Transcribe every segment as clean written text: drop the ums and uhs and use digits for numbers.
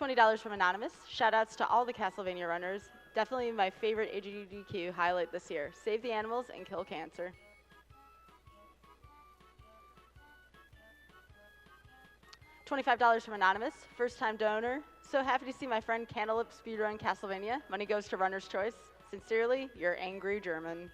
$20 from Anonymous. Shoutouts to all the Castlevania runners. Definitely my favorite AGDQ highlight this year. Save the animals and kill cancer. $25 from Anonymous. First time donor. So happy to see my friend Cantaloupe speedrun Castlevania. Money goes to Runner's Choice. Sincerely, your angry German.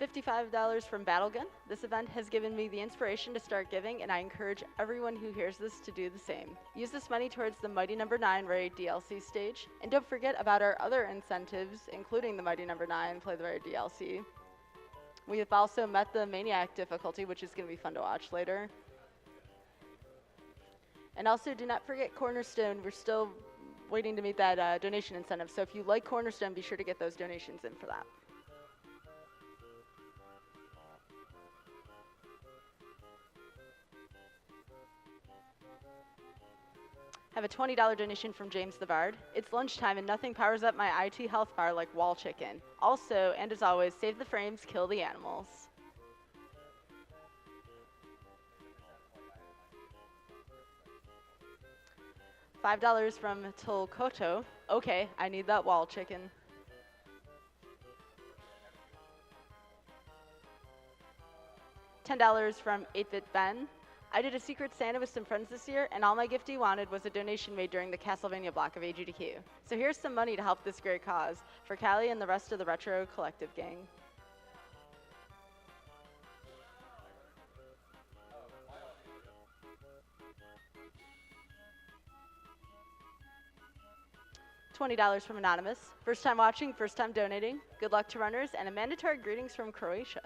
$55 from Battlegun. This event has given me the inspiration to start giving, and I encourage everyone who hears this to do the same. Use this money towards the Mighty No. 9 Raid DLC stage, and don't forget about our other incentives, including the Mighty No. 9 Play the Raid DLC. We have also met the Maniac difficulty, which is going to be fun to watch later. And also, do not forget Cornerstone. We're still waiting to meet that donation incentive, so if you like Cornerstone, be sure to get those donations in for that. Have a $20 donation from James the Bard. It's lunchtime and nothing powers up my IT health bar like wall chicken. Also, and as always, save the frames, kill the animals. $5 from Tolkoto. Okay, I need that wall chicken. $10 from 8-Bit Ben. I did a Secret Santa with some friends this year, and all my gift he wanted was a donation made during the Castlevania block of AGDQ. So here's some money to help this great cause for Callie and the rest of the Retro Collective gang. $20 from Anonymous. First time watching, first time donating. Good luck to runners, and a mandatory greetings from Croatia.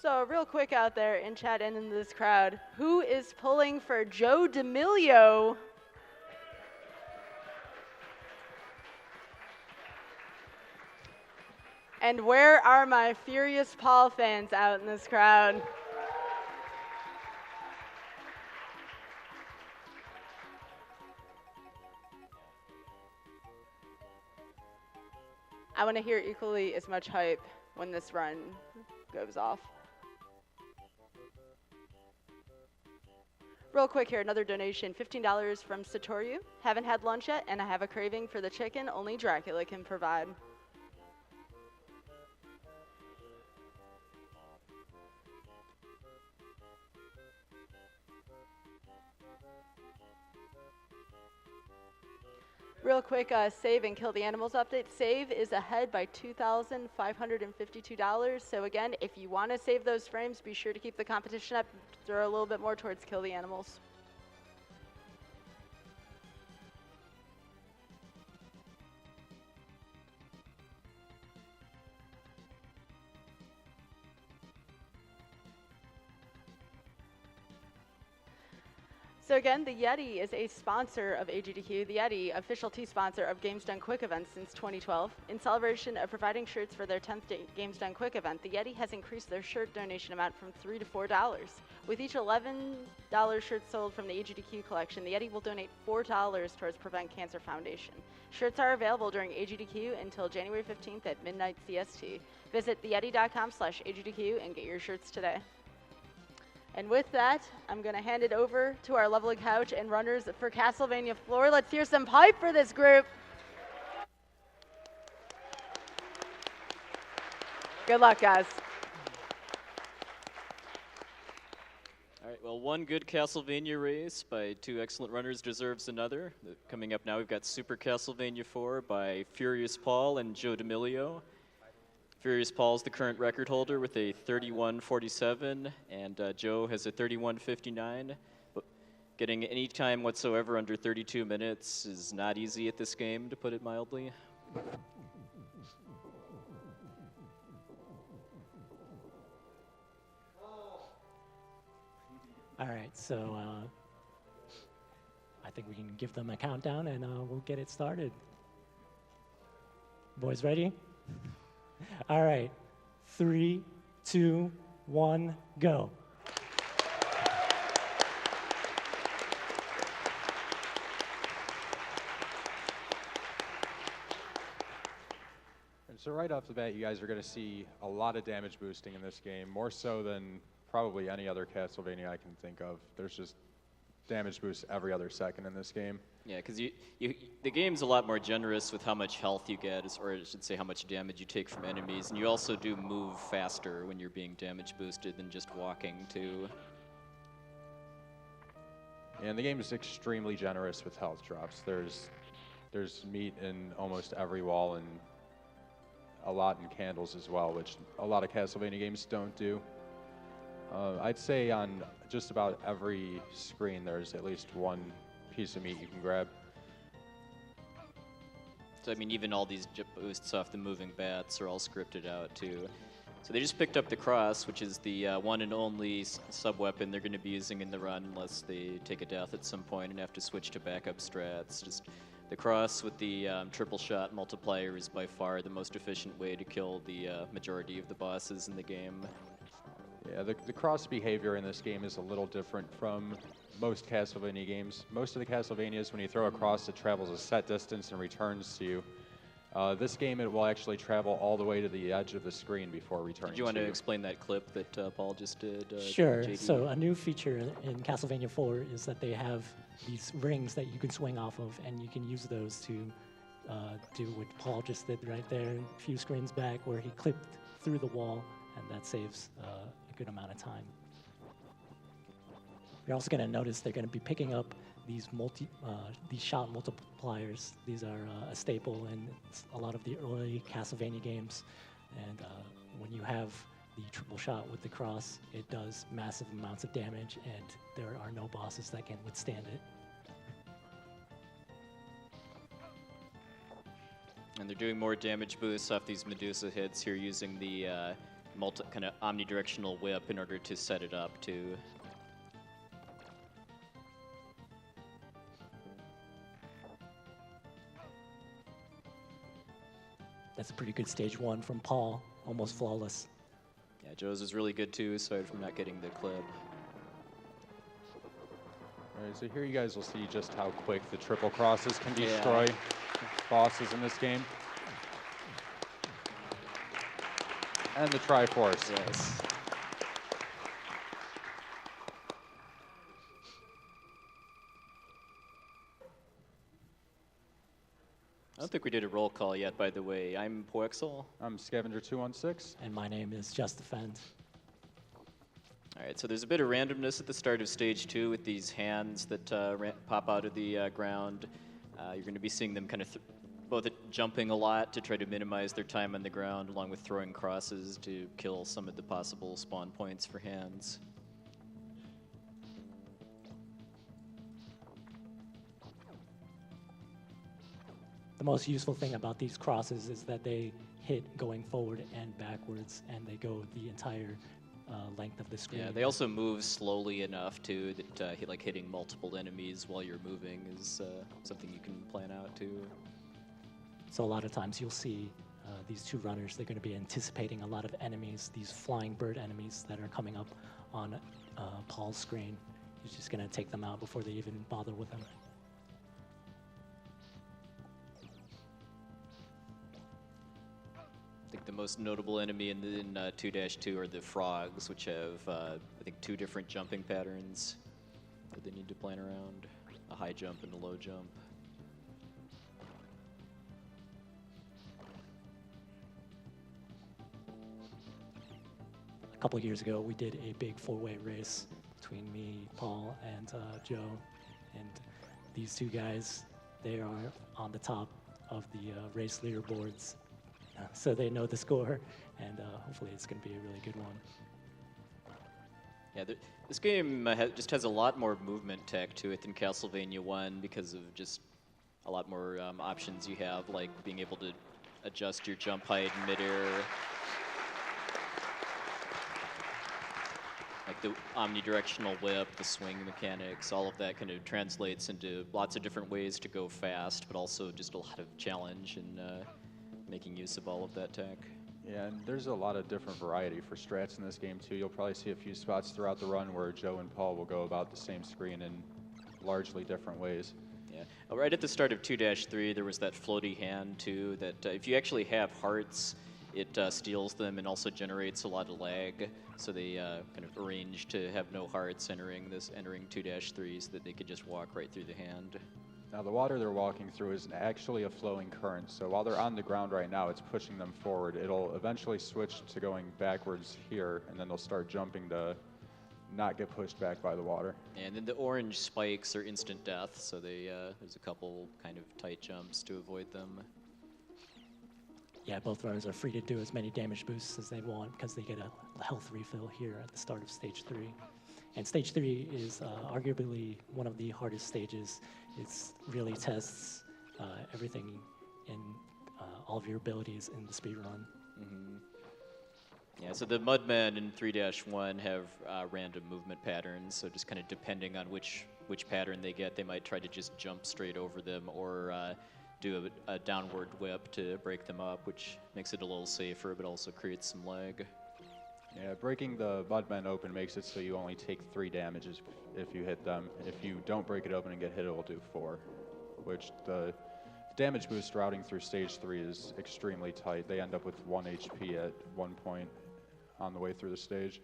So real quick out there in chat and in this crowd, who is pulling for Joe D'Amelio? And where are my Furious Paul fans out in this crowd? I want to hear equally as much hype when this run goes off. Real quick here, another donation, $15 from Satoru. Haven't had lunch yet, and I have a craving for the chicken only Dracula can provide. Real quick, save and kill the animals update. Save is ahead by $2,552. So again, if you want to save those frames, be sure to keep the competition up. Throw a little bit more towards kill the animals. So again, the Yeti is a sponsor of AGDQ. The Yeti, official tea sponsor of Games Done Quick events since 2012. In celebration of providing shirts for their 10th Games Done Quick event, the Yeti has increased their shirt donation amount from $3 to $4. With each $11 shirt sold from the AGDQ collection, the Yeti will donate $4 towards Prevent Cancer Foundation. Shirts are available during AGDQ until January 15th at midnight CST. Visit theyeti.com/AGDQ and get your shirts today. And with that, I'm going to hand it over to our lovely couch and runners for Castlevania floor. Let's hear some pipe for this group. Good luck, guys. All right, well, one good Castlevania race by two excellent runners deserves another. Coming up now, we've got Super Castlevania 4 by Furious Paul and Joe D'Amelio. Furious Paul's the current record holder with a 31:47, and Joe has a 31:59. But getting any time whatsoever under 32 minutes is not easy at this game, to put it mildly. All right, so I think we can give them a countdown and we'll get it started. Boys ready? All right, 3, 2, 1, go. And so right off the bat, you guys are going to see a lot of damage boosting in this game, more so than probably any other Castlevania I can think of. There's just damage boosts every other second in this game. Yeah, because the game's a lot more generous with how much health you get, or I should say how much damage you take from enemies, and you also do move faster when you're being damage boosted than just walking, too. And the game is extremely generous with health drops. There's meat in almost every wall and a lot in candles as well, which a lot of Castlevania games don't do. I'd say on just about every screen there's at least one piece of meat you can grab. So I mean, even all these boosts off the moving bats are all scripted out too. So they just picked up the cross, which is the one and only sub-weapon they're going to be using in the run unless they take a death at some point and have to switch to backup strats. Just the cross with the triple shot multiplier is by far the most efficient way to kill the majority of the bosses in the game. Yeah, the cross behavior in this game is a little different from most Castlevania games. Most of the Castlevanias, when you throw a cross, it travels a set distance and returns to you. This game, it will actually travel all the way to the edge of the screen before returning to you. Did you want to explain that clip that Paul just did? Sure. JD? So a new feature in Castlevania 4 is that they have these rings that you can swing off of, and you can use those to do what Paul just did right there a few screens back, where he clipped through the wall, and that saves a good amount of time. You're also going to notice they're going to be picking up these shot multipliers. These are a staple in a lot of the early Castlevania games, and when you have the triple shot with the cross, it does massive amounts of damage, and there are no bosses that can withstand it. And they're doing more damage boosts off these Medusa hits here using the kind of omnidirectional whip in order to set it up too. That's a pretty good stage 1 from Paul, almost flawless. Yeah, Joe's is really good too, aside from not getting the clip. All right, so here you guys will see just how quick the triple crosses can destroy bosses in this game. And the Triforce. Yes. I don't think we did a roll call yet, by the way. I'm Poexel. I'm Scavenger216. And my name is Just Defend. All right, so there's a bit of randomness at the start of stage 2 with these hands that pop out of the ground. You're going to be seeing them kind of both jumping a lot to try to minimize their time on the ground, along with throwing crosses to kill some of the possible spawn points for hands. The most useful thing about these crosses is that they hit going forward and backwards, and they go the entire length of the screen. Yeah, they also move slowly enough too that like hitting multiple enemies while you're moving is something you can plan out too. So a lot of times you'll see these two runners, they're going to be anticipating a lot of enemies, these flying bird enemies that are coming up on Paul's screen. He's just going to take them out before they even bother with them. I think the most notable enemy in 2-2 are the frogs, which have, I think, 2 different jumping patterns that they need to plan around, a high jump and a low jump. A couple years ago, we did a big 4-way race between me, Paul, and Joe. And these two guys, they are on the top of the race leaderboards. So they know the score, and hopefully it's going to be a really good one. Yeah, this game just has a lot more movement tech to it than Castlevania 1 because of just a lot more options you have, like being able to adjust your jump height in midair. Like the omnidirectional whip, the swing mechanics, all of that kind of translates into lots of different ways to go fast, but also just a lot of challenge in making use of all of that tech. Yeah, and there's a lot of different variety for strats in this game too. You'll probably see a few spots throughout the run where Joe and Paul will go about the same screen in largely different ways. Yeah. Right at the start of 2-3, there was that floaty hand too. That if you actually have hearts, it steals them and also generates a lot of lag. So they kind of arranged to have no hearts entering 2-3, so that they could just walk right through the hand. Now the water they're walking through is actually a flowing current, so while they're on the ground right now, it's pushing them forward. It'll eventually switch to going backwards here, and then they'll start jumping to not get pushed back by the water. And then the orange spikes are instant death, so there's a couple kind of tight jumps to avoid them. Yeah, both runners are free to do as many damage boosts as they want because they get a health refill here at the start of stage 3. And stage 3 is arguably one of the hardest stages. It really tests everything in all of your abilities in the speed run. Mm-hmm. Yeah, so the Mudmen in 3-1 have random movement patterns, so just kind of depending on which pattern they get, they might try to just jump straight over them or do a downward whip to break them up, which makes it a little safer, but also creates some lag. Yeah, breaking the Mudmen open makes it so you only take 3 damages if you hit them. If you don't break it open and get hit, it will do 4, which the damage boost routing through stage 3 is extremely tight. They end up with 1 HP at one point on the way through the stage.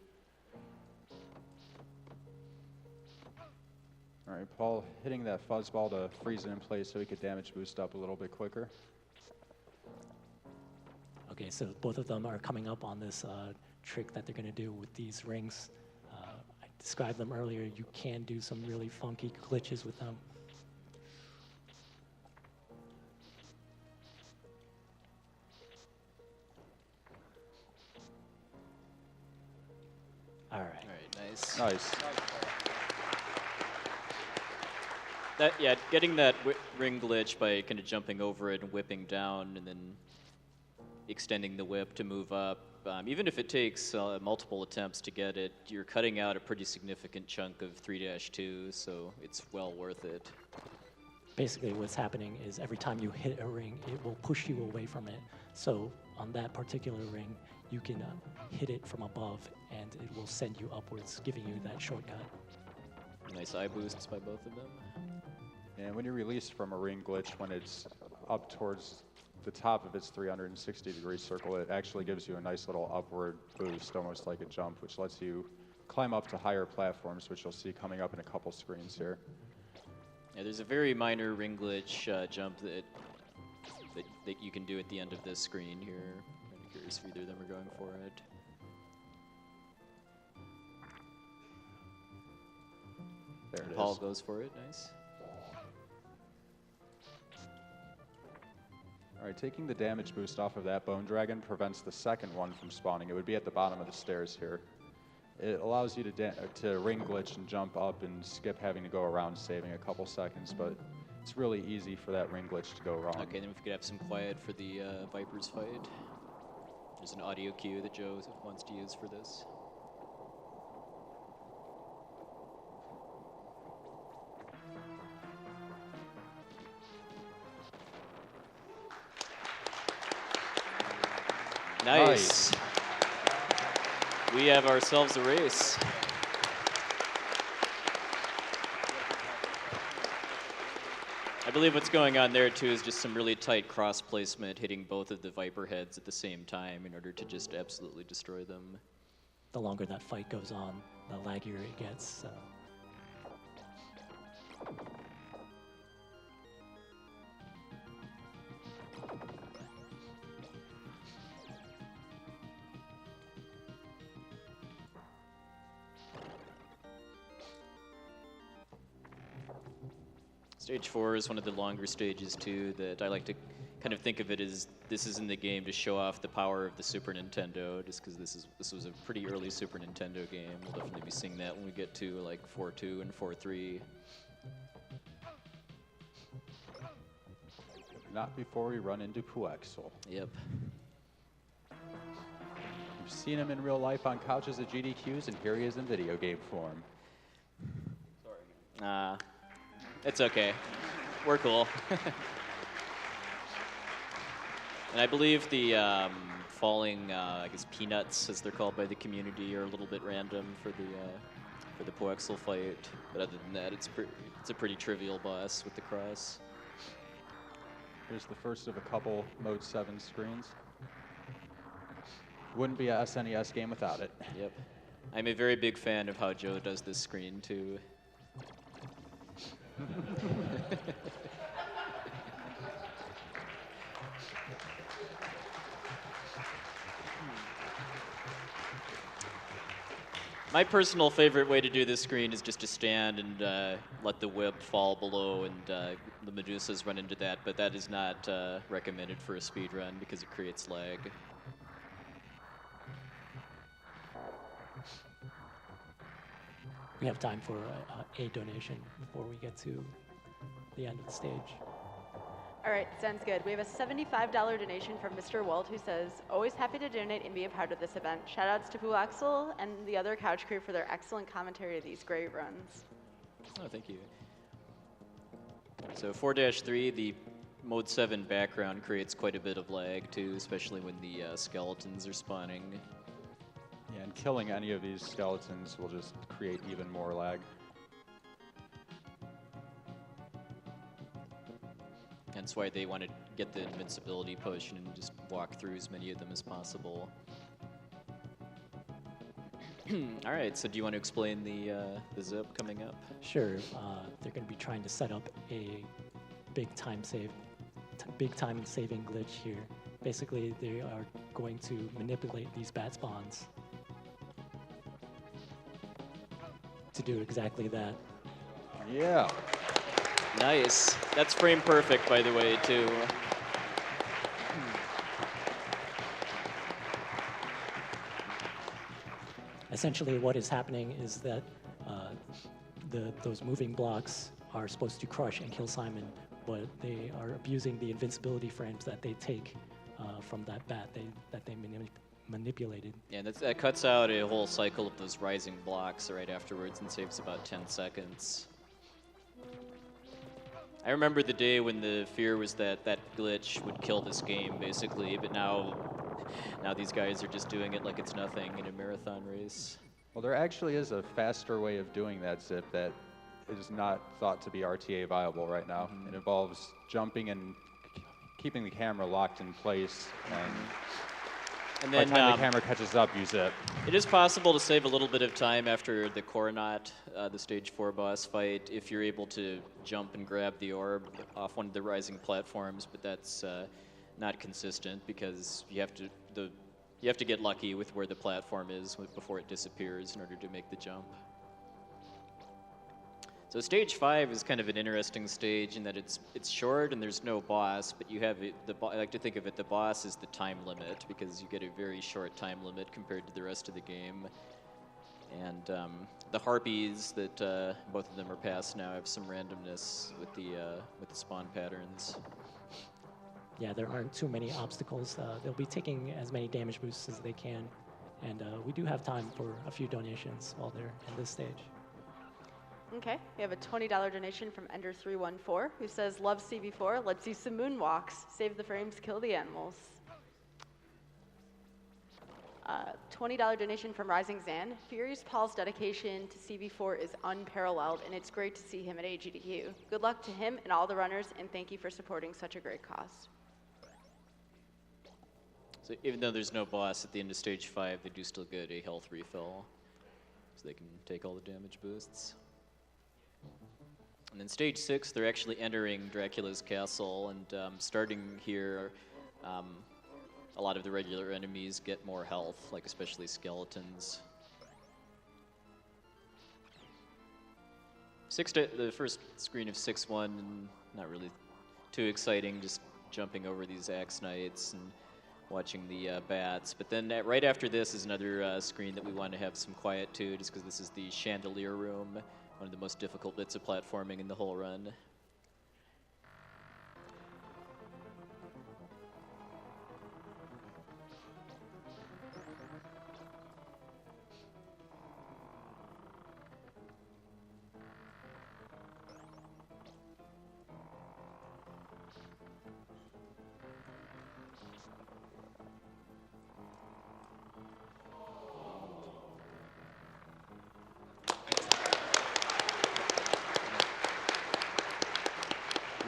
All right, Paul hitting that fuzzball to freeze it in place so he could damage boost up a little bit quicker. Okay, so both of them are coming up on this trick that they're going to do with these rings. I described them earlier. You can do some really funky glitches with them. All right. All right, nice. Nice. Getting that ring glitch by kind of jumping over it and whipping down and then extending the whip to move up. Even if it takes multiple attempts to get it, you're cutting out a pretty significant chunk of 3-2, so it's well worth it. Basically what's happening is every time you hit a ring, it will push you away from it. So on that particular ring, you can hit it from above and it will send you upwards, giving you that shortcut. Nice eye boosts by both of them. And when you release from a ring glitch, when it's up towards the top of its 360-degree circle, it actually gives you a nice little upward boost, almost like a jump, which lets you climb up to higher platforms, which you'll see coming up in a couple screens here. Yeah, there's a very minor ring glitch jump that you can do at the end of this screen here. I'm curious if either of them are going for it. There it Paul is. goes for it, nice. All right, taking the damage boost off of that Bone Dragon prevents the second one from spawning. It would be at the bottom of the stairs here. It allows you to ring glitch and jump up and skip having to go around, saving a couple seconds, but it's really easy for that ring glitch to go wrong. Okay, then if we could have some quiet for the Vipers fight. There's an audio cue that Joe wants to use for this. Nice. We have ourselves a race. I believe what's going on there too is just some really tight cross placement, hitting both of the Viper heads at the same time in order to just absolutely destroy them. The longer that fight goes on, the laggier it gets. So. Stage 4 is one of the longer stages too that I like to kind of think of it as this is in the game to show off the power of the Super Nintendo, just because this was a pretty early Super Nintendo game. We'll definitely be seeing that when we get to like 4.2 and 4.3. Not before we run into Puexel. Yep. You've seen him in real life on couches at GDQs, and here he is in video game form. It's okay. We're cool. And I believe the falling, I guess, peanuts, as they're called by the community, are a little bit random for the Poexel fight. But other than that, it's a pretty trivial boss with the cross. Here's the first of a couple Mode 7 screens. Wouldn't be a SNES game without it. Yep. I'm a very big fan of how Joe does this screen, too. My personal favorite way to do this screen is just to stand and let the whip fall below and the Medusas run into that, but that is not recommended for a speed run because it creates lag. We have time for a donation before we get to the end of the stage. All right, sounds good. We have a $75 donation from Mr. Walt, who says, always happy to donate and be a part of this event. Shoutouts to Poexel and the other couch crew for their excellent commentary of these great runs. Oh, thank you. So 4-3, the Mode 7 background creates quite a bit of lag too, especially when the skeletons are spawning. Yeah, and killing any of these skeletons will just create even more lag. That's why they want to get the invincibility potion and just walk through as many of them as possible. All right, so do you want to explain the zip coming up? Sure. They're going to be trying to set up a big time saving glitch here. Basically, they are going to manipulate these bat spawns to do exactly that. Yeah. Nice. That's frame perfect, by the way, too. Essentially, what is happening is that those moving blocks are supposed to crush and kill Simon, but they are abusing the invincibility frames that they take from that bat that they manipulated. Yeah, that cuts out a whole cycle of those rising blocks right afterwards and saves about 10 seconds. I remember the day when the fear was that that glitch would kill this game, basically, but now these guys are just doing it like it's nothing in a marathon race. Well, there actually is a faster way of doing that zip that is not thought to be RTA viable right now. It involves jumping and keeping the camera locked in place, and by the time the camera catches up, you zip. It is possible to save a little bit of time after the Coronat, the stage 4 boss fight, if you're able to jump and grab the orb off one of the rising platforms, but that's not consistent because you have to get lucky with where the platform is before it disappears in order to make the jump. So stage 5 is kind of an interesting stage in that it's short and there's no boss, but you have I like to think of it, the boss is the time limit because you get a very short time limit compared to the rest of the game. And the harpies that both of them are past now have some randomness with the spawn patterns. Yeah, there aren't too many obstacles. They'll be taking as many damage boosts as they can, and we do have time for a few donations while they're in this stage. Okay, we have a $20 donation from Ender314, who says, love CB4, let's see some moonwalks. Save the frames, kill the animals. $20 donation from Rising Zan. Furious Paul's dedication to CB4 is unparalleled, and it's great to see him at AGDQ. Good luck to him and all the runners, and thank you for supporting such a great cause. So even though there's no boss at the end of stage 5, they do still get a health refill, so they can take all the damage boosts. And in stage 6, they're actually entering Dracula's castle, and starting here, a lot of the regular enemies get more health, like especially skeletons. The first screen of 6-1, not really too exciting, just jumping over these axe knights and watching the bats. But then right after this is another screen that we want to have some quiet to, just because this is the chandelier room, one of the most difficult bits of platforming in the whole run.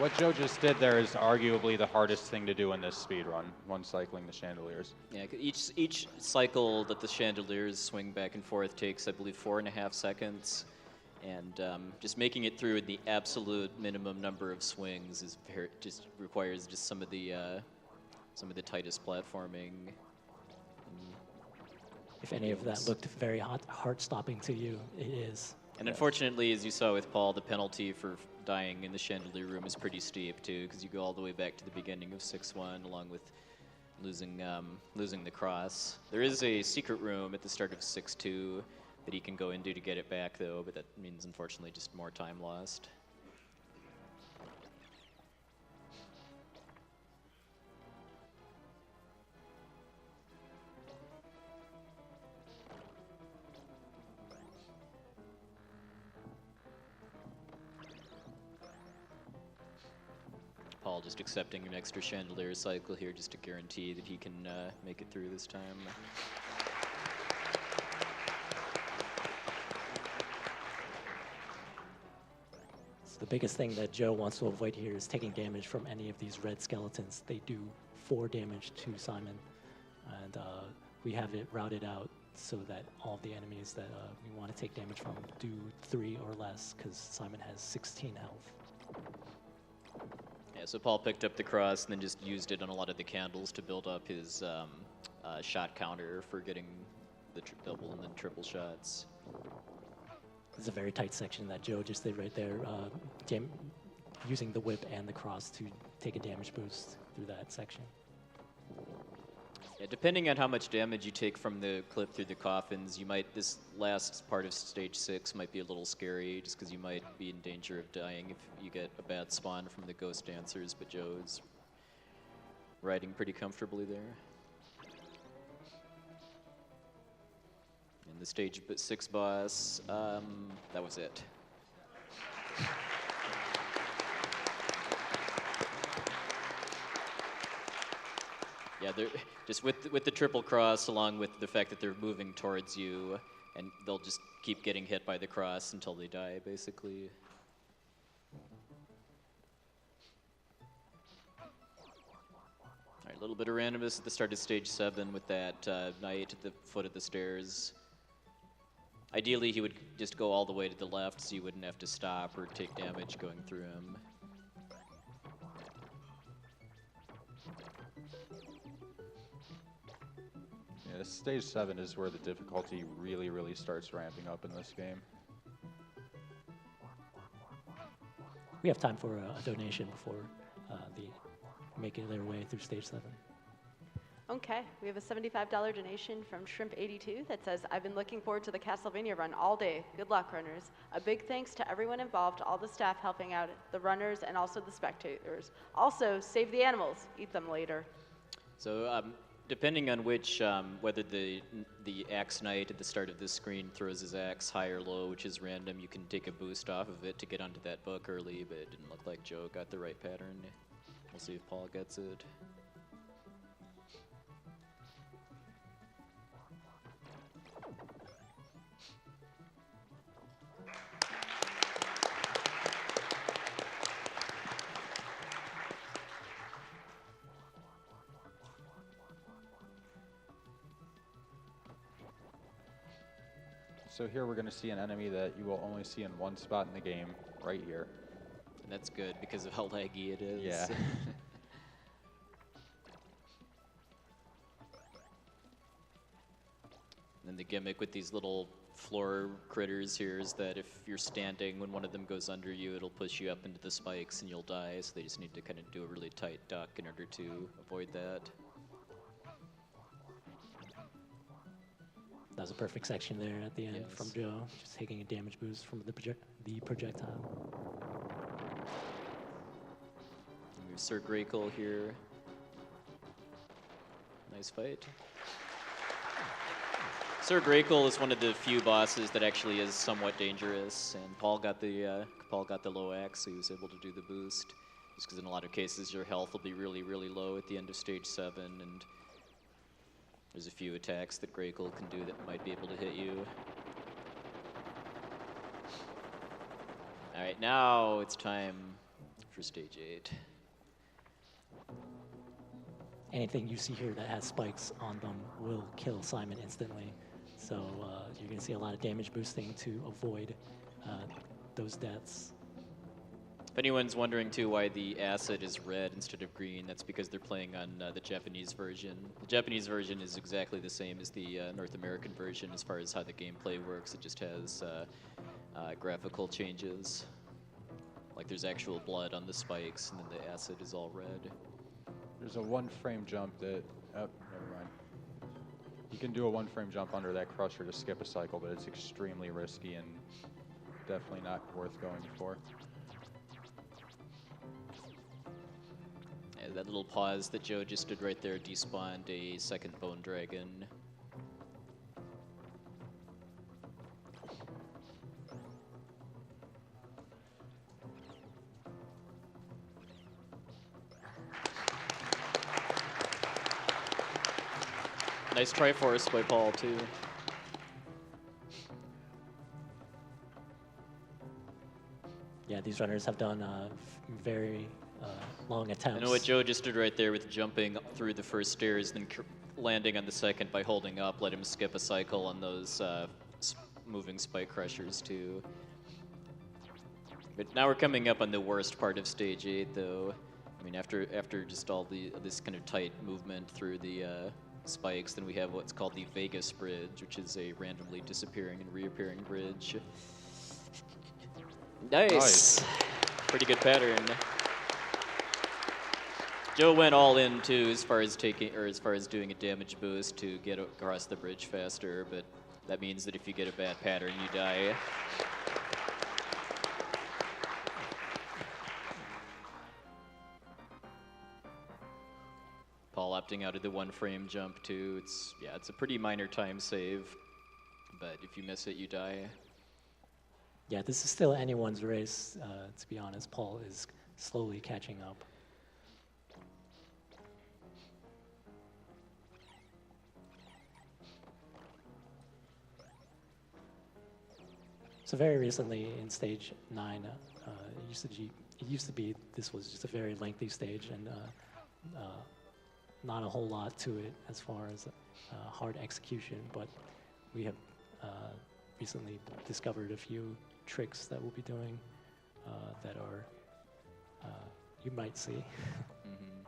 What Joe just did there is arguably the hardest thing to do in this speed run, one cycling the chandeliers. Yeah, each cycle that the chandeliers swing back and forth takes, I believe, 4.5 seconds, and just making it through the absolute minimum number of swings is just requires just some of the tightest platforming. If any of that looked very heart-stopping to you, it is. And unfortunately, as you saw with Paul, the penalty for dying in the chandelier room is pretty steep too, because you go all the way back to the beginning of 6-1, along with losing the cross. There is a secret room at the start of 6-2 that he can go into to get it back, though, but that means unfortunately just more time lost. Paul just accepting an extra chandelier cycle here just to guarantee that he can make it through this time. So the biggest thing that Joe wants to avoid here is taking damage from any of these red skeletons. They do 4 damage to Simon, and we have it routed out so that all the enemies that we want to take damage from do 3 or less, because Simon has 16 health. Yeah, so Paul picked up the cross and then just used it on a lot of the candles to build up his shot counter for getting the double and then triple shots. It's a very tight section that Joe just did right there, using the whip and the cross to take a damage boost through that section. Yeah, depending on how much damage you take from the clip through the coffins, this last part of stage 6 might be a little scary, just because you might be in danger of dying if you get a bad spawn from the ghost dancers, but Joe's riding pretty comfortably there. And the stage 6 boss, that was it. Yeah, they're just with the triple cross, along with the fact that they're moving towards you, and they'll just keep getting hit by the cross until they die, basically. All right, a little bit of randomness at the start of stage 7 with that knight at the foot of the stairs. Ideally, he would just go all the way to the left, so you wouldn't have to stop or take damage going through him. Yeah, stage 7 is where the difficulty really, really starts ramping up in this game. We have time for a donation before making their way through stage 7. Okay, we have a $75 donation from Shrimp82 that says, I've been looking forward to the Castlevania run all day. Good luck, runners. A big thanks to everyone involved, all the staff helping out, the runners, and also the spectators. Also, save the animals. Eat them later. So, depending on which, whether the axe knight at the start of this screen throws his axe high or low, which is random, you can take a boost off of it to get onto that book early, but it didn't look like Joe got the right pattern. We'll see if Paul gets it. So here we're going to see an enemy that you will only see in one spot in the game, right here. And that's good because of how laggy it is. Yeah. And the gimmick with these little floor critters here is that if you're standing, when one of them goes under you, it'll push you up into the spikes and you'll die. So they just need to kind of do a really tight duck in order to avoid that. That was a perfect section there at the end from Joe, just taking a damage boost from the projectile. And we have Sir Graykle here. Nice fight. Sir Graykle is one of the few bosses that actually is somewhat dangerous, and Paul got the low axe, so he was able to do the boost. Just because in a lot of cases your health will be really, really low at the end of stage 7, and there's a few attacks that Graykle can do that might be able to hit you. All right, now it's time for stage 8. Anything you see here that has spikes on them will kill Simon instantly. So you're going to see a lot of damage boosting to avoid those deaths. If anyone's wondering too why the acid is red instead of green, that's because they're playing on the Japanese version. The Japanese version is exactly the same as the North American version as far as how the gameplay works. It just has graphical changes. Like there's actual blood on the spikes, and then the acid is all red. There's a 1-frame jump that, oh, never mind. You can do a 1-frame jump under that crusher to skip a cycle, but it's extremely risky and definitely not worth going for. Yeah, that little pause that Joe just did right there despawned a second bone dragon. Nice Triforce by Paul, too. Yeah, these runners have done very long attempts. I know what Joe just did right there with jumping through the first stairs, then landing on the second by holding up, let him skip a cycle on those moving spike crushers, too. But now we're coming up on the worst part of stage 8, though. I mean, after just all this kind of tight movement through the spikes, then we have what's called the Vegas Bridge, which is a randomly disappearing and reappearing bridge. Nice. Pretty good pattern. Joe went all in too, as far as doing a damage boost to get across the bridge faster, but that means that if you get a bad pattern, you die. Paul opting out of the 1-frame jump too. It's a pretty minor time save, but if you miss it, you die. Yeah, this is still anyone's race, to be honest. Paul is slowly catching up. So very recently in stage 9, it used to be this was just a very lengthy stage and not a whole lot to it as far as hard execution, but we have recently discovered a few tricks that we'll be doing that are you might see. Mm-hmm.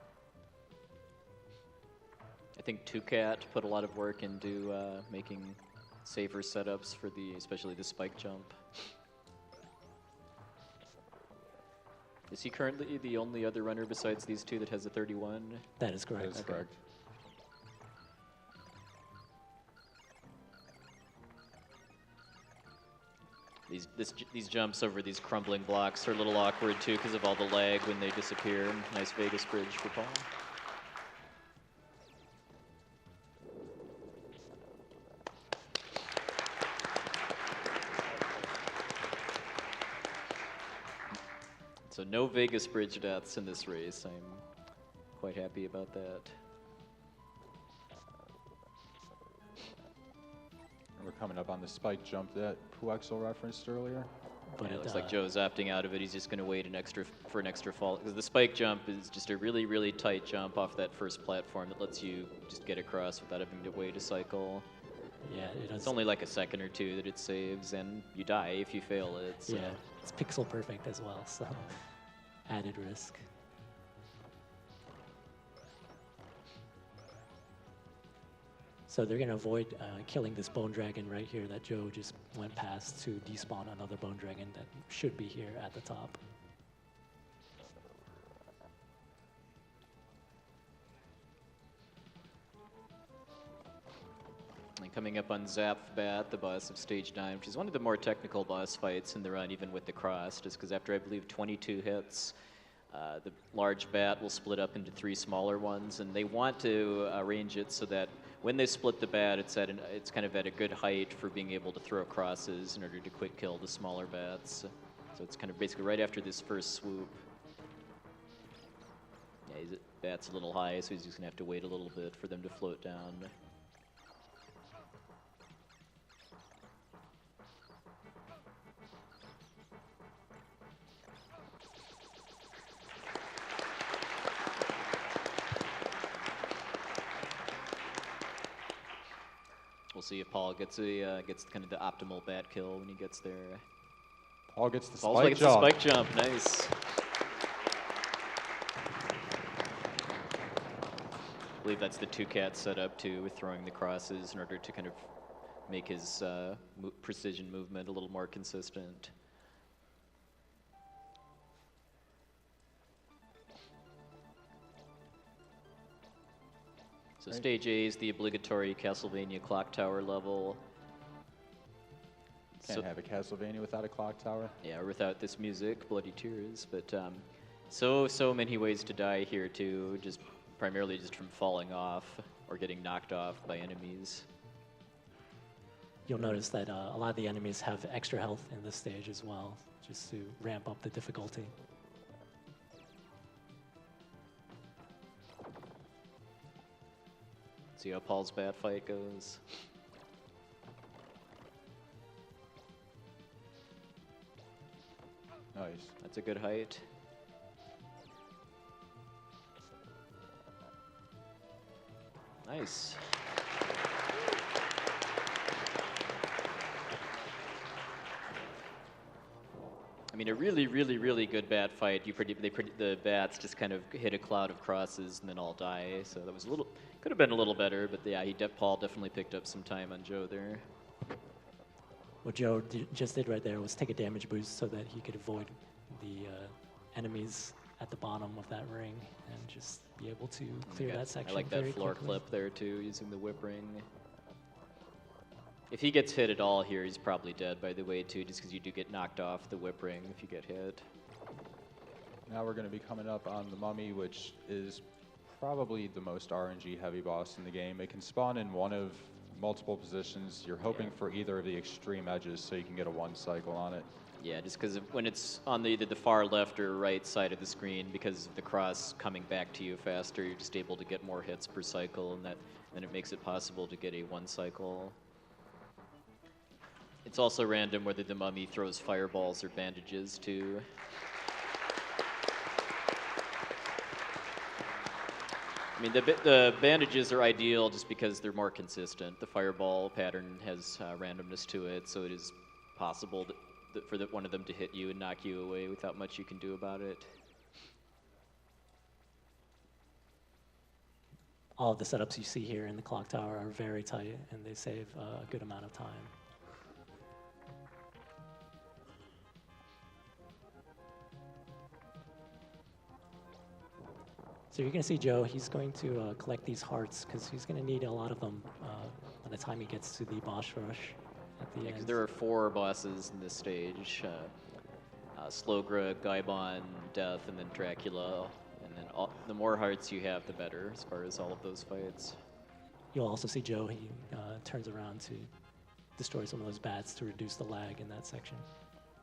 I think Tucat put a lot of work into making safer setups for especially the spike jump. Is he currently the only other runner besides these two that has a 31? That is correct. That is correct. These jumps over these crumbling blocks are a little awkward too because of all the lag when they disappear. Nice Vegas bridge for Paul. So no Vegas bridge deaths in this race. I'm quite happy about that. We're coming up on the spike jump that Puexel referenced earlier. But It looks like Joe's opting out of it. He's just going to wait for an extra fall. Because the spike jump is just a really, really tight jump off that first platform that lets you just get across without having to wait a cycle. Yeah, It's only like a second or two that it saves, and you die if you fail it. So. Yeah, it's pixel perfect as well, so added risk. So they're going to avoid killing this bone dragon right here that Joe just went past to despawn another bone dragon that should be here at the top. And coming up on Zapf Bat, the boss of Stage 9, which is one of the more technical boss fights in the run, even with the cross, just because after, I believe, 22 hits, the large bat will split up into 3 smaller ones, and they want to arrange it so that when they split the bat, it's kind of at a good height for being able to throw crosses in order to quick kill the smaller bats. So it's kind of basically right after this first swoop. Yeah, bat's a little high, so he's just gonna have to wait a little bit for them to float down. see if Paul gets kind of the optimal bat kill when he gets there. Paul gets the Paul's spike like jump. the spike jump. Nice. I believe that's the 2-cat setup too, with throwing the crosses in order to kind of make his precision movement a little more consistent. So stage A is the obligatory Castlevania clock tower level. Can't have a Castlevania without a clock tower. Yeah, or without this music, Bloody Tears. But so many ways to die here too, just primarily just from falling off or getting knocked off by enemies. You'll notice that a lot of the enemies have extra health in this stage as well, just to ramp up the difficulty. See how Paul's bat fight goes. Nice. That's a good height. Nice. I mean, a really, really, really good bat fight. The bats just kind of hit a cloud of crosses and then all die. So that was could have been a little better, but yeah, Paul definitely picked up some time on Joe there. What Joe just did right there was take a damage boost so that he could avoid the enemies at the bottom of that ring and just be able to clear that section. I like very that floor quickly. clip there too, using the whip ring. If he gets hit at all here, he's probably dead, by the way, too, just because you do get knocked off the whip ring if you get hit. Now we're going to be coming up on the Mummy, which is probably the most RNG heavy boss in the game. It can spawn in one of multiple positions. You're hoping for either of the extreme edges so you can get a one cycle on it. Yeah, just because when it's on either the far left or right side of the screen, because of the cross coming back to you faster, you're just able to get more hits per cycle, and then it makes it possible to get a one cycle. It's also random whether the Mummy throws fireballs or bandages, too. I mean, the bandages are ideal just because they're more consistent. The fireball pattern has randomness to it, so it is possible for one of them to hit you and knock you away without much you can do about it. All of the setups you see here in the clock tower are very tight, and they save a good amount of time. So you're going to see Joe, he's going to collect these hearts because he's going to need a lot of them by the time he gets to the boss rush at the end. There are 4 bosses in this stage. Slogra, Gaibon, Death, and then Dracula. And then the more hearts you have, the better as far as all of those fights. You'll also see Joe, he turns around to destroy some of those bats to reduce the lag in that section.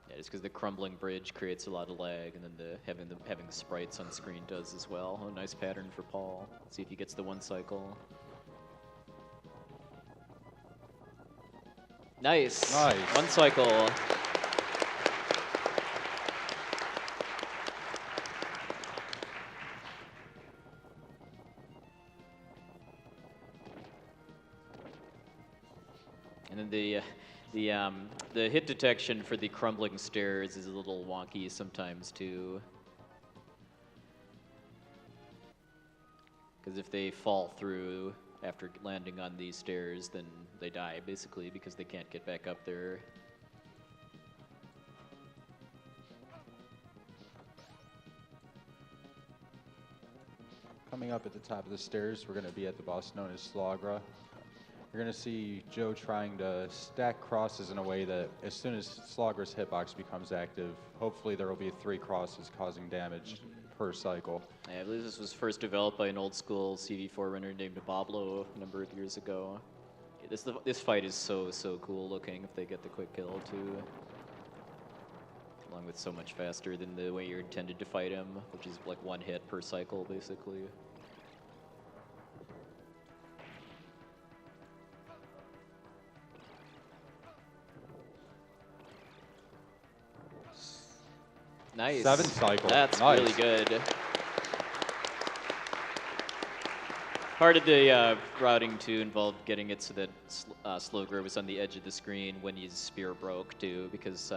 Yeah, just because the crumbling bridge creates a lot of lag, and then having the sprites on screen does as well. A nice pattern for Paul. Let's see if he gets the one cycle. Nice. Nice. One cycle. And then the hit detection for the crumbling stairs is a little wonky sometimes too. Because if they fall through after landing on these stairs, then they die basically because they can't get back up there. Coming up at the top of the stairs, we're going to be at the boss known as Slogra. You're going to see Joe trying to stack crosses in a way that as soon as Slogra's hitbox becomes active, hopefully there will be 3 crosses causing damage per cycle. I believe this was first developed by an old school CV4 runner named Bablo a number of years ago. This fight is so cool looking if they get the quick kill too. Along with so much faster than the way you're intended to fight him, which is like 1 hit per cycle basically. Nice. 7 cycles. That's nice. really good. Part of the routing too involved getting it so that Slogger was on the edge of the screen when his spear broke too, because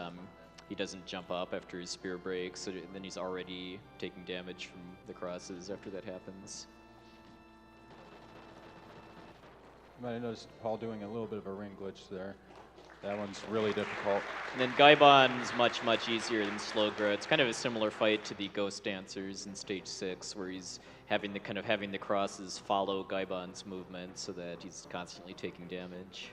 he doesn't jump up after his spear breaks, so then he's already taking damage from the crosses after that happens. You might have noticed Paul doing a little bit of a ring glitch there. That one's really difficult. And then Gaibon's much easier than Slogger. It's kind of a similar fight to the Ghost Dancers in stage 6, where he's having the crosses follow Gaibon's movement so that he's constantly taking damage.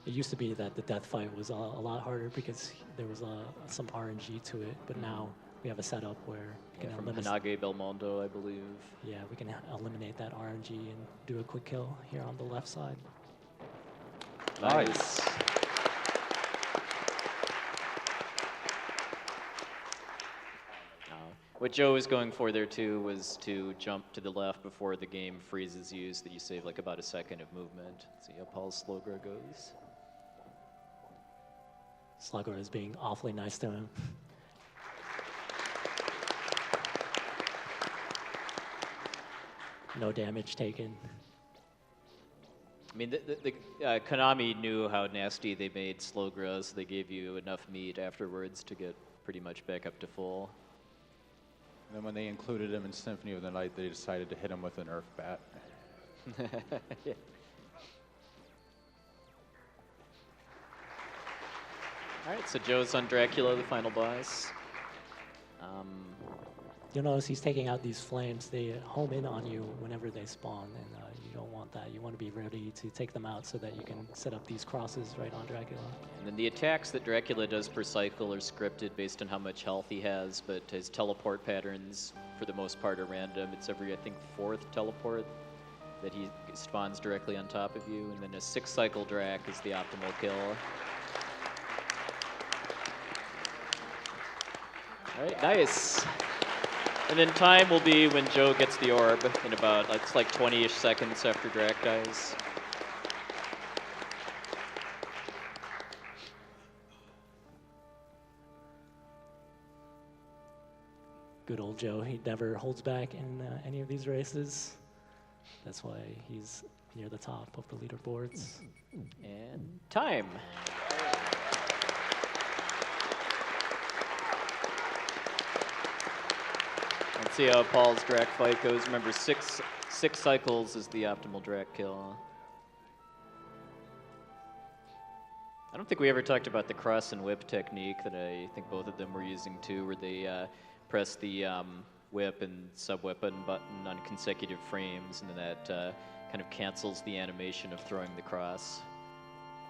It used to be that the death fight was a lot harder because there was some RNG to it, but now we have a setup where we can From eliminate. Hanage Belmondo, I believe. Yeah, we can eliminate that RNG and do a quick kill here on the left side. Nice. What Joe was going for there too was to jump to the left before the game freezes you, so that you save like about a second of movement. See how Paul's Slogger goes. Slugger is being awfully nice to him. No damage taken. I mean, Konami knew how nasty they made Slogger, so they gave you enough meat afterwards to get pretty much back up to full. And then when they included him in Symphony of the Night, they decided to hit him with a Nerf bat. Yeah. All right, so Joe's on Dracula, the final boss. You'll notice he's taking out these flames. They home in on you whenever they spawn, and you don't want that. You want to be ready to take them out so that you can set up these crosses right on Dracula. And then the attacks that Dracula does per cycle are scripted based on how much health he has, but his teleport patterns, for the most part, are random. It's every, I think, 4th teleport that he spawns directly on top of you, and then a 6-cycle Drac is the optimal kill. All right, nice. And then time will be when Joe gets the orb in about, it's like 20-ish seconds after Drac dies. Good old Joe. He never holds back in any of these races. That's why he's near the top of the leaderboards. And time. Let's see how Paul's Drac fight goes. Remember, six cycles is the optimal Drac kill. I don't think we ever talked about the cross and whip technique that I think both of them were using too, where they press the whip and sub-weapon button on consecutive frames, and then that kind of cancels the animation of throwing the cross.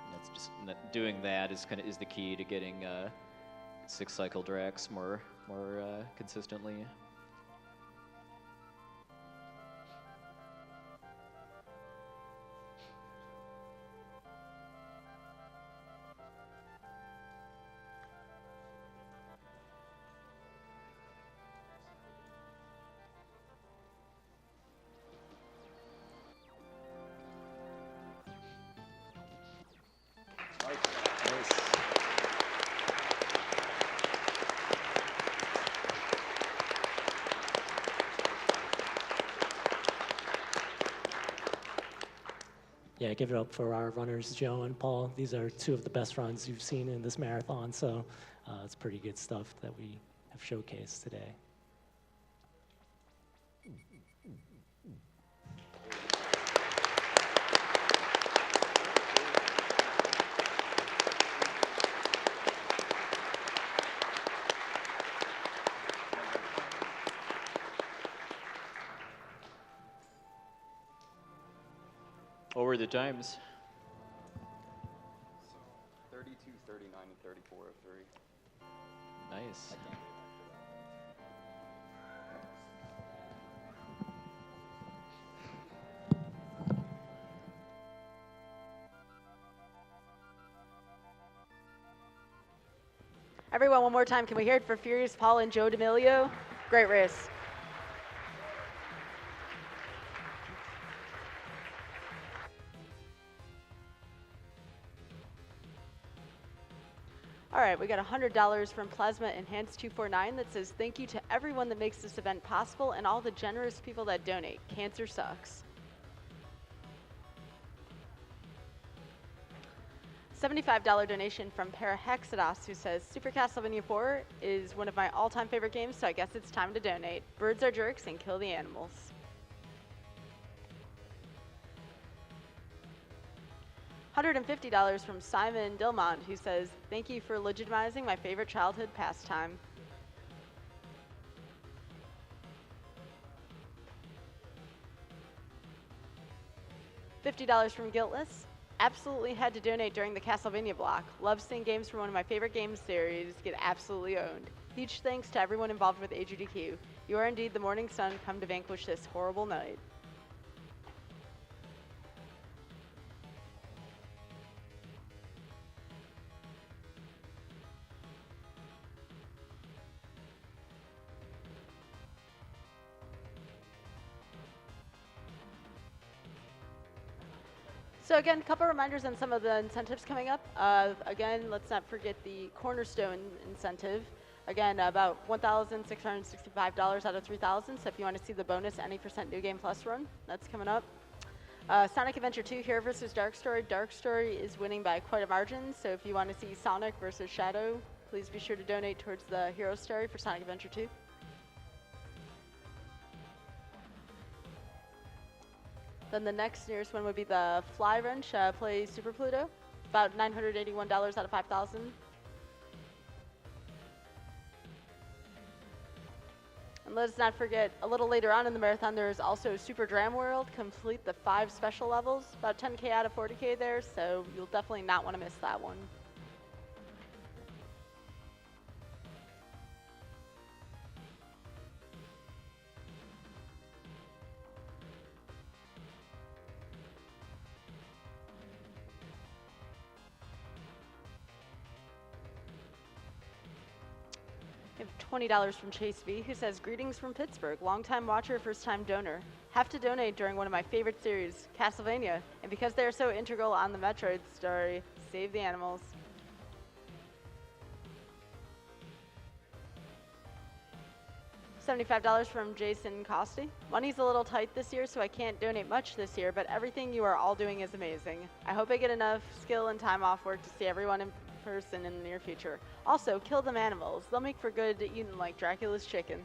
And that's just doing that is the key to getting 6-cycle Dracs more consistently. Yeah, give it up for our runners, Joe and Paul. These are two of the best runs you've seen in this marathon, so it's pretty good stuff that we have showcased today. What were the times? 32, 39, and 34:03. Nice. Everyone, one more time, can we hear it for Furious Paul and Joe D'Amelio? Great race. All right, we got $100 from Plasma Enhanced 249 that says, thank you to everyone that makes this event possible and all the generous people that donate. Cancer sucks. $75 donation from Parahexados, who says, Super Castlevania 4 is one of my all-time favorite games, so I guess it's time to donate. Birds are jerks and kill the animals. $150 from Simon Dilmont, who says, thank you for legitimizing my favorite childhood pastime. $50 from Guiltless. Absolutely had to donate during the Castlevania block. Love seeing games from one of my favorite game series get absolutely owned. Huge thanks to everyone involved with AGDQ. You are indeed the morning sun come to vanquish this horrible night. So again, a couple reminders on some of the incentives coming up. Again, let's not forget the Cornerstone incentive. Again, about $1,665 out of $3,000. So if you want to see the bonus any % New Game Plus run, that's coming up. Sonic Adventure 2 Hero vs. Dark Story. Dark Story is winning by quite a margin. So if you want to see Sonic versus Shadow, please be sure to donate towards the Hero Story for Sonic Adventure 2. Then the next nearest one would be the Fly Wrench, play Super Pluto, about $981 out of $5,000. And let's not forget, a little later on in the marathon, there is also Super Dram World, complete the 5 special levels, about 10K out of 40K there, so you'll definitely not want to miss that one. We have $20 from Chase V, who says, greetings from Pittsburgh, longtime watcher, first-time donor. Have to donate during one of my favorite series, Castlevania, and because they are so integral on the Metroid story, save the animals. $75 from Jason Costi. Money's a little tight this year, so I can't donate much this year, but everything you are all doing is amazing. I hope I get enough skill and time off work to see everyone in person in the near future. Also, kill them animals. They'll make for good eating like Dracula's chicken.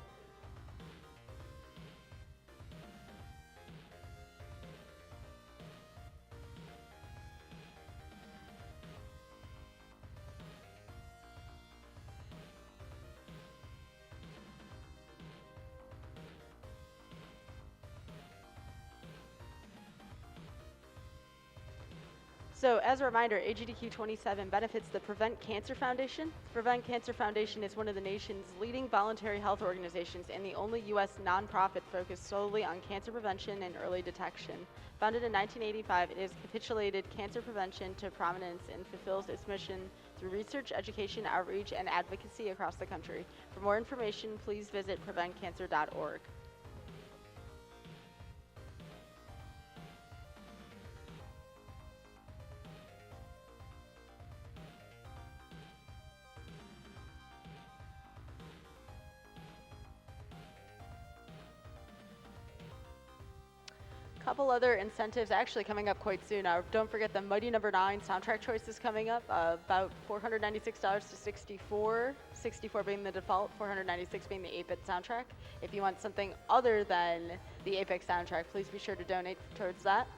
So as a reminder, AGDQ 27 benefits the Prevent Cancer Foundation. The Prevent Cancer Foundation is one of the nation's leading voluntary health organizations and the only U.S. nonprofit focused solely on cancer prevention and early detection. Founded in 1985, it has capitulated cancer prevention to prominence and fulfills its mission through research, education, outreach, and advocacy across the country. For more information, please visit preventcancer.org. Couple other incentives actually coming up quite soon. Don't forget the Mighty No. 9 soundtrack choice is coming up, about $496 to 64, 64 being the default, 496 being the 8-bit soundtrack. If you want something other than the 8-bit soundtrack, please be sure to donate towards that.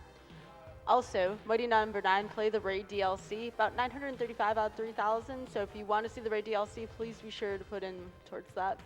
Also, Mighty No. 9 play the Raid DLC, about 935 out of 3,000. So if you want to see the Raid DLC, please be sure to put in towards that.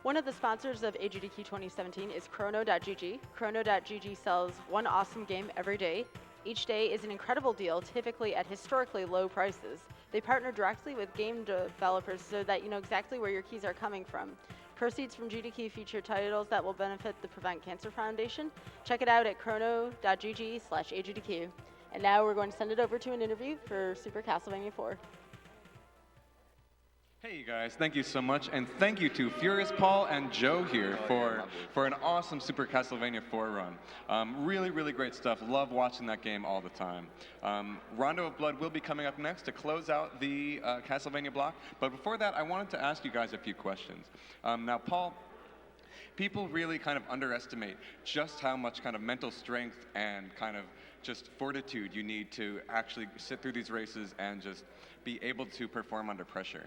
One of the sponsors of AGDQ 2017 is Chrono.gg. Chrono.gg sells one awesome game every day. Each day is an incredible deal, typically at historically low prices. They partner directly with game developers so that you know exactly where your keys are coming from. Proceeds from GDQ feature titles that will benefit the Prevent Cancer Foundation. Check it out at chrono.gg/AGDQ. And now we're going to send it over to an interview for Super Castlevania 4. Hey you guys, thank you so much, and thank you to Furious Paul and Joe here for an awesome Super Castlevania 4 run. Really, really great stuff. Love watching that game all the time. Rondo of Blood will be coming up next to close out the Castlevania block, but before that, I wanted to ask you guys a few questions. Now, Paul, people really kind of underestimate just how much kind of mental strength and kind of just fortitude you need to actually sit through these races and just be able to perform under pressure.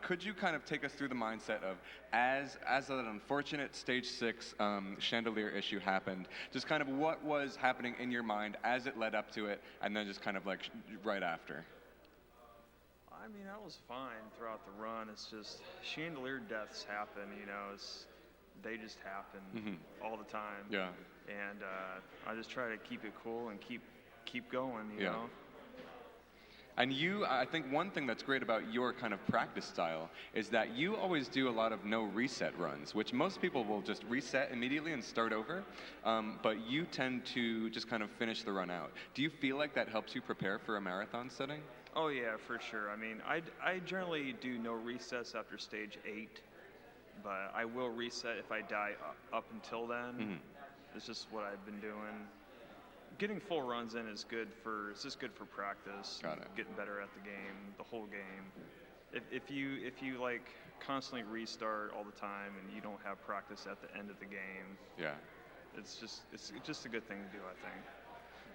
Could you kind of take us through the mindset of, as an unfortunate Stage 6 chandelier issue happened, just kind of what was happening in your mind as it led up to it, and then just kind of like right after? I mean, I was fine throughout the run. It's just chandelier deaths happen, you know, they just happen all the time. Yeah. And I just try to keep it cool and keep going, you know? And I think one thing that's great about your kind of practice style is that you always do a lot of no reset runs, which most people will just reset immediately and start over, but you tend to just kind of finish the run out. Do you feel like that helps you prepare for a marathon setting? Oh yeah, for sure. I mean, I generally do no resets after Stage 8, but I will reset if I die up until then. It's just what I've been doing. Getting full runs in is good for, it's just good for practice. Got it. Getting better at the game, the whole game. If you like constantly restart all the time and you don't have practice at the end of the game, it's just a good thing to do, I think.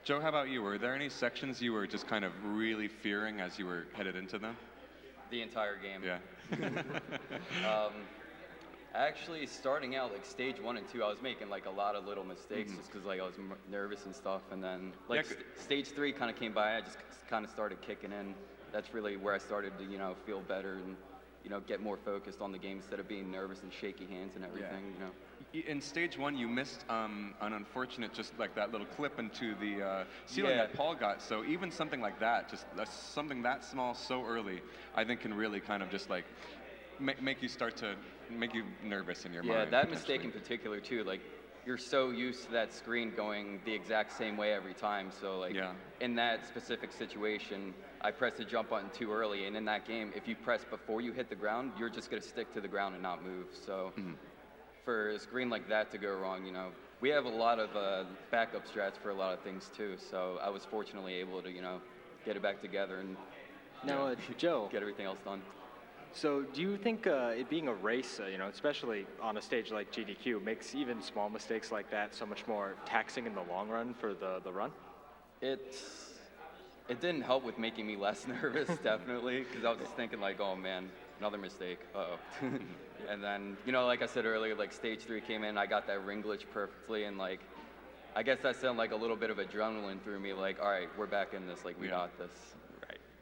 Joe, how about you? Were there any sections you were just kind of really fearing as you were headed into them? The entire game. Yeah. Actually, starting out like Stage 1 and 2, I was making like a lot of little mistakes just because like I was nervous and stuff. And then like Stage 3 kind of came by, I just kind of started kicking in. That's really where I started to, you know, feel better and, you know, get more focused on the game instead of being nervous and shaky hands and everything, you know. In Stage 1, you missed an unfortunate, just like that little clip into the ceiling that Paul got. So even something like that, just something that small so early, I think can really kind of just like make you nervous in your mind. Yeah, that mistake in particular too, like you're so used to that screen going the exact same way every time. So like in that specific situation, I pressed the jump button too early, and in that game, if you press before you hit the ground, you're just gonna stick to the ground and not move. So for a screen like that to go wrong, you know, we have a lot of backup strats for a lot of things too. So I was fortunately able to, you know, get it back together and now, Joe, get everything else done. So do you think it being a race, you know, especially on a stage like GDQ, makes even small mistakes like that so much more taxing in the long run for the run? It didn't help with making me less nervous, definitely, because I was just thinking like, oh man, another mistake, And then, you know, like I said earlier, like Stage 3 came in, I got that ring glitch perfectly, and like, I guess that sent like a little bit of adrenaline through me, like, all right, we're back in this, like we got this.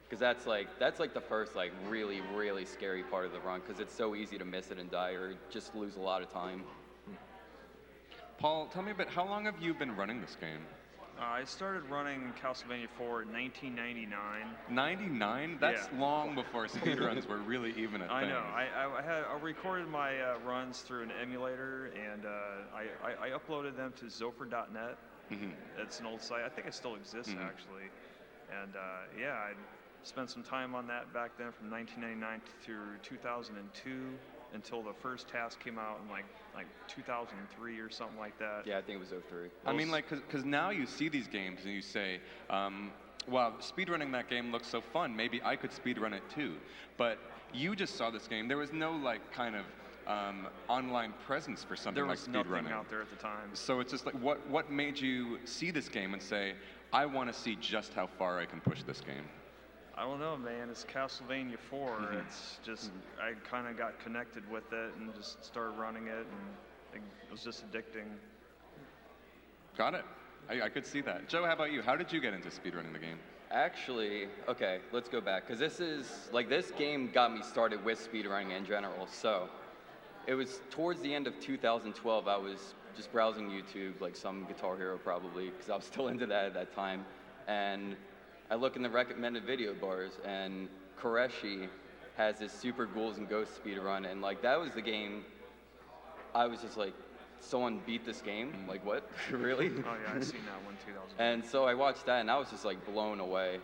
Because that's like the first like really, really scary part of the run, because it's so easy to miss it and die or just lose a lot of time. Paul, tell me a bit, how long have you been running this game? I started running Castlevania 4 in 1999. 99? That's long before speedruns were really even a thing. I know. I recorded my runs through an emulator, and I uploaded them to Zofer.net. It's an old site. I think it still exists, actually. And I spent some time on that back then from 1999 through 2002 until the first task came out in like 2003 or something like that. Yeah, I think it was 03. I mean, like, because now you see these games and you say, wow, speedrunning that game looks so fun. Maybe I could speedrun it too. But you just saw this game. There was no like kind of online presence for something like speedrunning. There was nothing out there at the time. So it's just like, what made you see this game and say, I want to see just how far I can push this game? I don't know, man. It's Castlevania 4. It's just, I kind of got connected with it and just started running it, and it was just addicting. Got it. I could see that. Joe, how about you? How did you get into speedrunning the game? Actually, okay, let's go back, because this game got me started with speedrunning in general. So it was towards the end of 2012, I was just browsing YouTube, like some Guitar Hero probably, because I was still into that at that time. And I look in the recommended video bars, and Koreshi has this Super Ghouls and Ghosts speedrun, and like that was the game I was just like, someone beat this game? Like, what? Really? Oh yeah, I've seen that one too. That was And so I watched that, and I was just like blown away.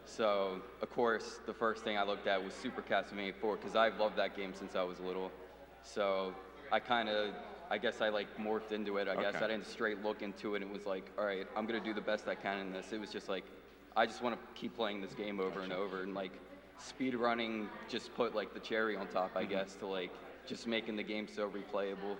So, of course, the first thing I looked at was Super Castlevania 4, because I've loved that game since I was little. So I guess I like morphed into it. I guess I didn't straight look into it and was like, all right, I'm gonna do the best I can in this. It was just like, I just want to keep playing this game over and over, and like speed running just put like the cherry on top, I guess, to like just making the game so replayable.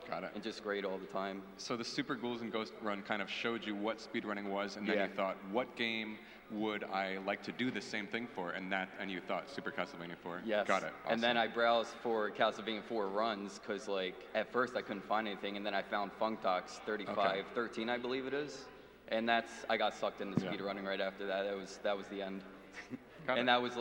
Got it. And just great all the time. So the Super Ghouls and Ghost Run kind of showed you what speedrunning was, and then you thought, what game would I like to do the same thing for? And you thought Super Castlevania 4. Yes. Got it. Awesome. And then I browsed for Castlevania 4 runs, because like at first I couldn't find anything, and then I found Funkdocs 3513, I believe it is. And I got sucked into speedrunning right after that. That was the end. And that was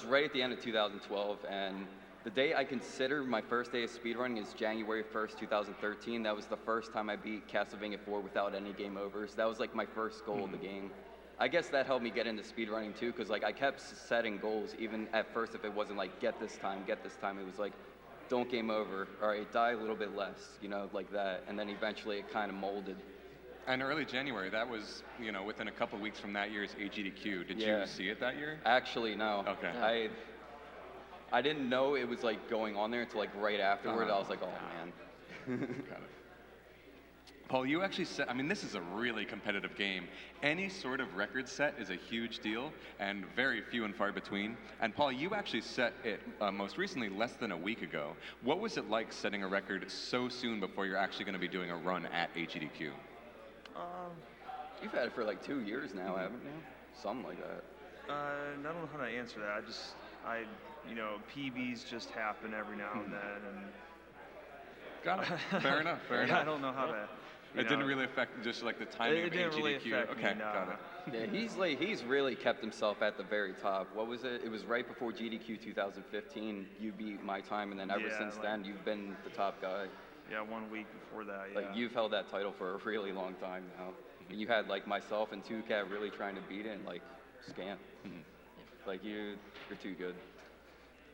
right at the end of 2012, and the day I consider my first day of speedrunning is January 1st, 2013. That was the first time I beat Castlevania 4 without any game overs. That was like my first goal of the game. I guess that helped me get into speedrunning too, because like I kept setting goals, even at first if it wasn't like get this time. It was like, don't game over. All right, die a little bit less, like that. And then eventually it kind of molded. And early January, that was, within a couple weeks from that year's AGDQ. Did you see it that year? Actually, no. Okay. I didn't know it was like going on there until like right afterward. I was like, oh man. Got it. Paul, you actually said, this is a really competitive game. Any sort of record set is a huge deal and very few and far between. And Paul, you actually set it most recently less than a week ago. What was it like setting a record so soon before you're actually going to be doing a run at AGDQ? You've had it for like 2 years now, haven't you? Something like that. I don't know how to answer that. PBs just happen every now and then, and got it. Fair enough. I don't know how to. It didn't really affect just like the timing of AGDQ. It didn't really affect me, no. Got it. Yeah, he's really kept himself at the very top. What was it? It was right before GDQ 2015. You beat my time, and then ever since then, you've been the top guy. Yeah, 1 week before that. Yeah. Like you've held that title for a really long time now. And you had like myself and 2Cat really trying to beat it, and like scant. Like you're too good.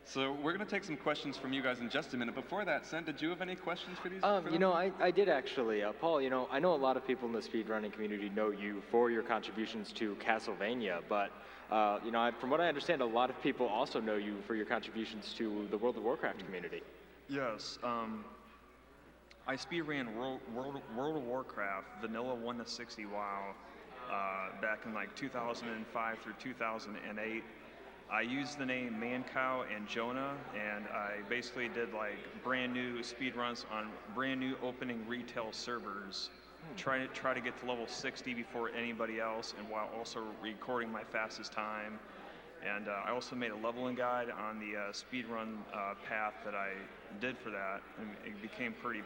So we're going to take some questions from you guys in just a minute. Before that, Sen, did you have any questions for these? I did actually. Paul, I know a lot of people in the speedrunning community know you for your contributions to Castlevania, but, from what I understand, a lot of people also know you for your contributions to the World of Warcraft community. Yes. I speedran World of Warcraft, Vanilla 1 to 60 WoW, back in like 2005 through 2008. I used the name Mancow and Jonah, and I basically did like brand new speedruns on brand new opening retail servers, try to get to level 60 before anybody else, and while also recording my fastest time. And I also made a leveling guide on the speedrun path that I did for that, and it became pretty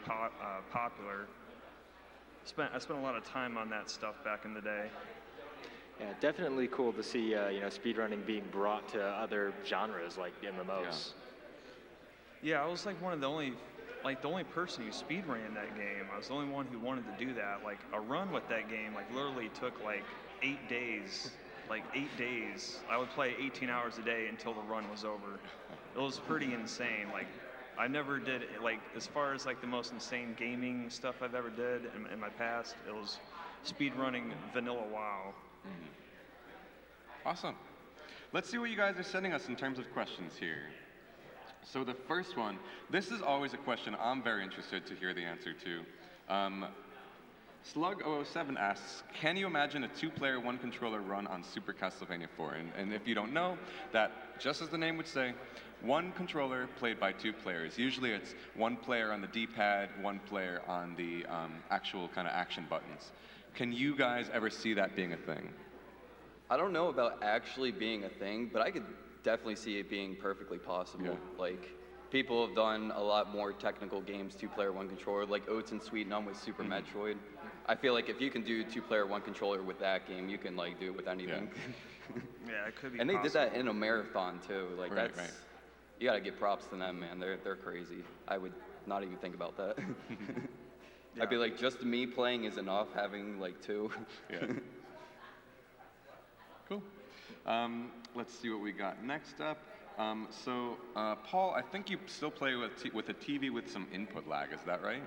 popular. I spent a lot of time on that stuff back in the day. Yeah, definitely cool to see speedrunning being brought to other genres like MMOs. Yeah, I was like the only person who speedran that game. I was the only one who wanted to do that. Like a run with that game, like literally took like 8 days. Like 8 days. I would play 18 hours a day until the run was over. It was pretty insane. Like I never did like as far as like the most insane gaming stuff I've ever did in my past. It was speedrunning vanilla WoW. Awesome. Let's see what you guys are sending us in terms of questions here. So the first one, this is always a question I'm very interested to hear the answer to. Slug007 asks, can you imagine a 2-player, 1-controller run on Super Castlevania 4? And if you don't know, that, just as the name would say, 1 controller played by 2 players. Usually it's 1 player on the D-pad, 1 player on the actual kind of action buttons. Can you guys ever see that being a thing? I don't know about actually being a thing, but I could definitely see it being perfectly possible. Yeah. Like, people have done a lot more technical games, 2-player, 1-controller, like Oats and Sweet Numb with Super Metroid. I feel like if you can do 2-player, 1-controller with that game, you can like do it with anything. Yeah, it could be. And they possible. did that in a marathon too. Like Right. You gotta give props to them, man. They're crazy. I would not even think about that. I'd be like, just me playing is enough. Having like 2. Yeah. Cool. Let's see what we got next up. Paul, I think you still play with a TV with some input lag. Is that right?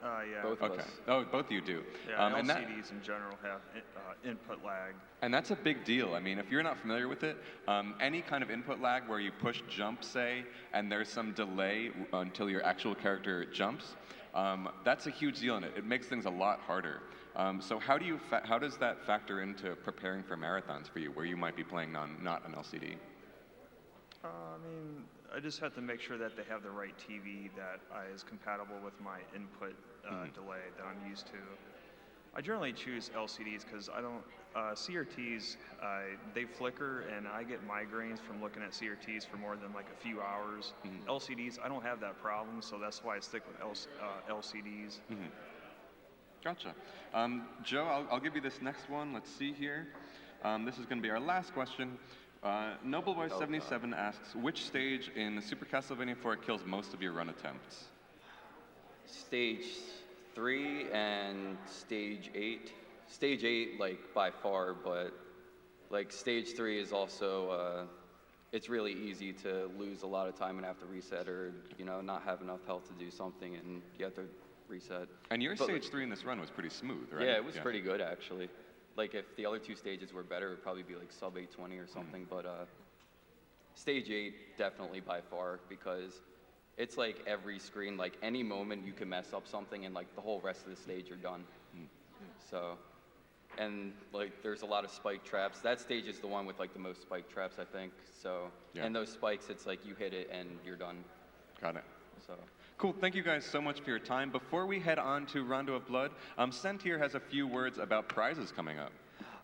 Yeah. Both of Okay. us. Oh, both of you do. Yeah, and that, LCDs in general have input lag. and that's a big deal. I mean, if you're not familiar with it, any kind of input lag where you push jump, say, and there's some delay until your actual character jumps, that's a huge deal, and it makes things a lot harder. So how does that factor into preparing for marathons for you, where you might be playing on not an LCD? I mean, I just have to make sure that they have the right TV that is compatible with my input delay that I'm used to. I generally choose LCDs because I don't, CRTs, they flicker and I get migraines from looking at CRTs for more than like a few hours. LCDs, I don't have that problem, so that's why I stick with LCDs. Gotcha. Joe, I'll give you this next one. Let's see here. This is going to be our last question. Nobleboy77 asks, which stage in the Super Castlevania 4 kills most of your run attempts? Stage 3 and stage 8. Stage 8, like, by far, but, like, stage 3 is also, it's really easy to lose a lot of time and have to reset or, you know, not have enough health to do something and you have to reset. And your stage 3 in this run was pretty smooth, right? Yeah, it was pretty good, actually. Like, if the other two stages were better, it would probably be, like, sub 820 or something, but, stage 8, definitely by far, because it's like every screen, like any moment you can mess up something and like the whole rest of the stage you're done. So, and like there's a lot of spike traps. That stage is the one with like the most spike traps, I think. So, and those spikes, it's like you hit it and you're done. Got it. So. Cool, thank you guys so much for your time. Before we head on to Rondo of Blood, Sent here has a few words about prizes coming up.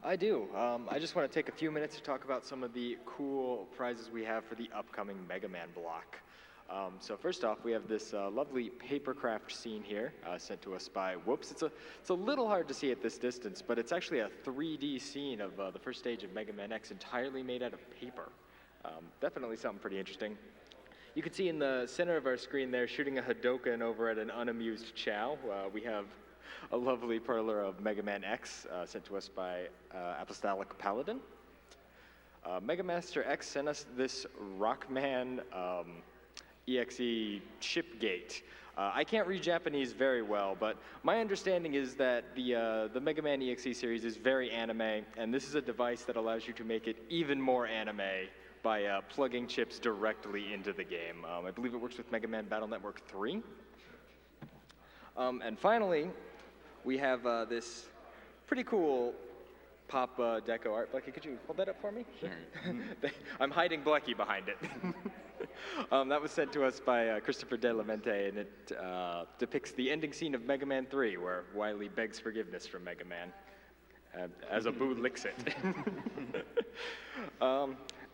I do. I just want to take a few minutes to talk about some of the cool prizes we have for the upcoming Mega Man block. So first off, we have this lovely papercraft scene here, sent to us by Whoops. It's a little hard to see at this distance, but it's actually a 3D scene of the first stage of Mega Man X entirely made out of paper. Definitely something pretty interesting. You can see in the center of our screen there, shooting a Hadoken over at an unamused Chow. We have a lovely perler of Mega Man X, sent to us by Apostolic Paladin. Mega Master X sent us this Rockman EXE chipgate. I can't read Japanese very well, but my understanding is that the Mega Man EXE series is very anime, and this is a device that allows you to make it even more anime by plugging chips directly into the game. I believe it works with Mega Man Battle Network 3. And finally, we have this pretty cool pop deco art. Blackie, could you hold that up for me? Sure. I'm hiding Blackie behind it. That was sent to us by Christopher De La Mente, and it depicts the ending scene of Mega Man 3, where Wily begs forgiveness from Mega Man as Abu licks it.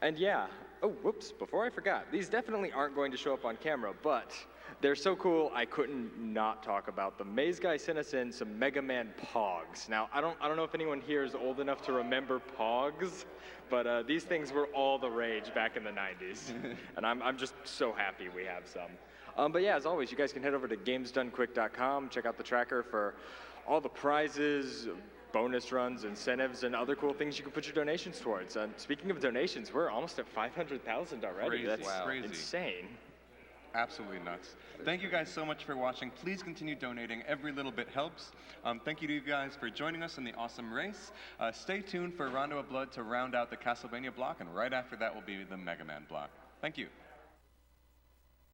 And yeah, oh, whoops, before I forgot, these definitely aren't going to show up on camera, but they're so cool, I couldn't not talk about them. Maze Guy sent us in some Mega Man Pogs. Now, I don't know if anyone here is old enough to remember Pogs, but these things were all the rage back in the 90s. And I'm just so happy we have some. But yeah, as always, you guys can head over to gamesdonequick.com, check out the tracker for all the prizes, bonus runs, incentives, and other cool things you can put your donations towards. And speaking of donations, we're almost at 500,000 already. Crazy. That's Crazy. insane. Absolutely nuts. Thank you guys so much for watching. Please continue donating. Every little bit helps. Thank you to you guys for joining us in the awesome race. Stay tuned for Rondo of Blood to round out the Castlevania block, and right after that will be the Mega Man block. Thank you.